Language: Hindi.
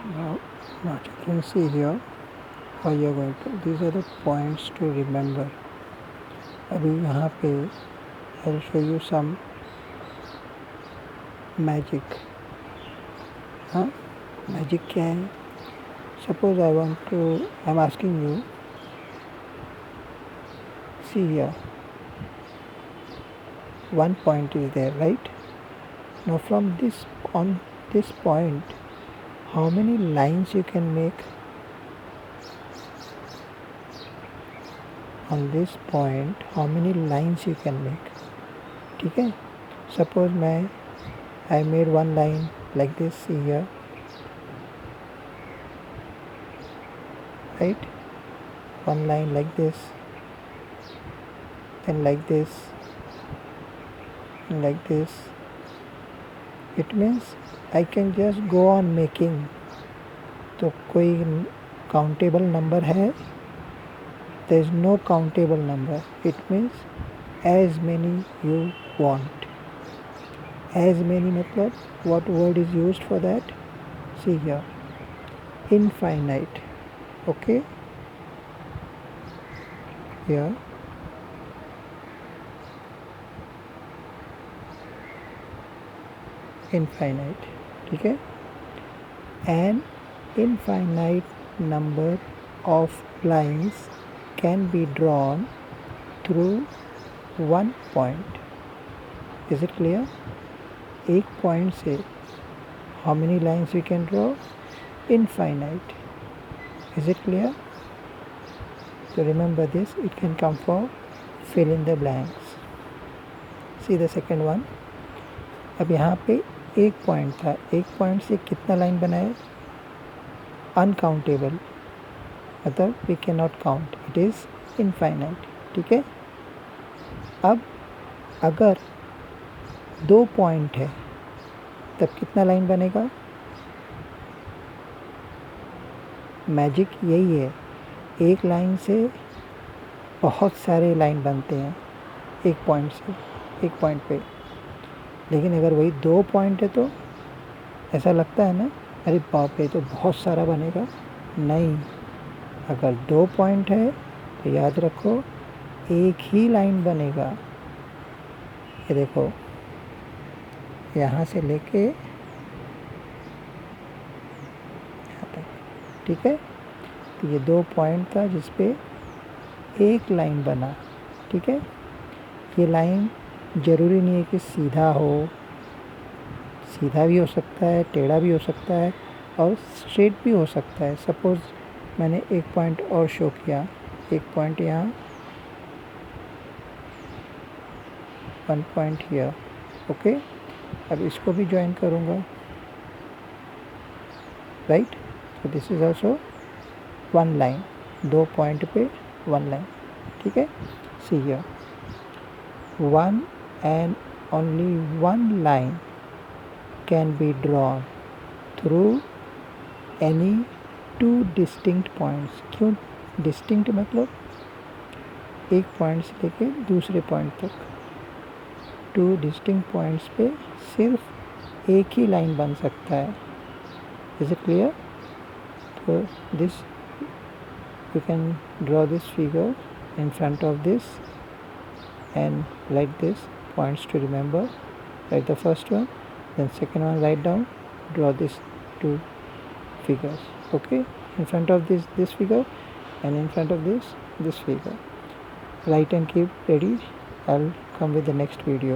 Now, now you can see here how you are going to, these are the points to remember. अभी यहाँ पे I'll show you some magic. हाँ, मैजिक क्या है? Suppose I'm asking you, see here, one point is there, right? Now from this, on this point, how many lines you can make? On this point, how many lines you can make? ठीक है? Suppose I made one line like this, see here, right? One line like this, then like this, and like this. It means I can just go on making. तो कोई countable number है? There is no countable number. It means as many you want. As many मतलब what word is used for that? See here, infinite. Okay, here infinite. ठीक है? An infinite number of lines can be drawn through one point. Is it clear? एक पॉइंट से how many lines we can draw? Infinite. Is it clear? So remember this, it can come for fill in the blanks. See the second one. अब यहाँ पे एक पॉइंट था, एक पॉइंट से कितना लाइन बनाए? अनकाउंटेबल, मतलब we cannot count, it is infinite. ठीक है? अब अगर दो पॉइंट है तब कितना लाइन बनेगा? मैजिक यही है, एक लाइन से बहुत सारे लाइन बनते हैं एक पॉइंट से, एक पॉइंट पे। लेकिन अगर वही दो पॉइंट है तो ऐसा लगता है ना, अरे बाप रे तो बहुत सारा बनेगा। नहीं, अगर दो पॉइंट है तो याद रखो एक ही लाइन बनेगा। ये देखो, यहाँ से लेके यहाँ तक, ठीक है? तो ये दो पॉइंट था जिस पे एक लाइन बना, ठीक है? ये लाइन ज़रूरी नहीं है कि सीधा हो, सीधा भी हो सकता है, टेढ़ा भी हो सकता है और स्ट्रेट भी हो सकता है। सपोज़ मैंने एक पॉइंट और शो किया, एक पॉइंट यहाँ, वन पॉइंट हियर, ओके? अब इसको भी ज्वाइन करूँगा, राइट? तो this is also one line, दो पॉइंट पे वन लाइन, ठीक है? See here, one and only one line can be drawn through any two distinct points. क्यों डिस्टिंक्ट? मतलब एक पॉइंट से लेके दूसरे पॉइंट तक, टू डिस्टिंक्ट पॉइंट्स पे सिर्फ एक ही लाइन बन सकता है। Is it clear? तो this you can draw this figure in front of this and like this, points to remember. Right the first one, then second one write down, draw this two figures, okay, in front of this figure and in front of this figure. Write and keep ready. I'll come with the next video.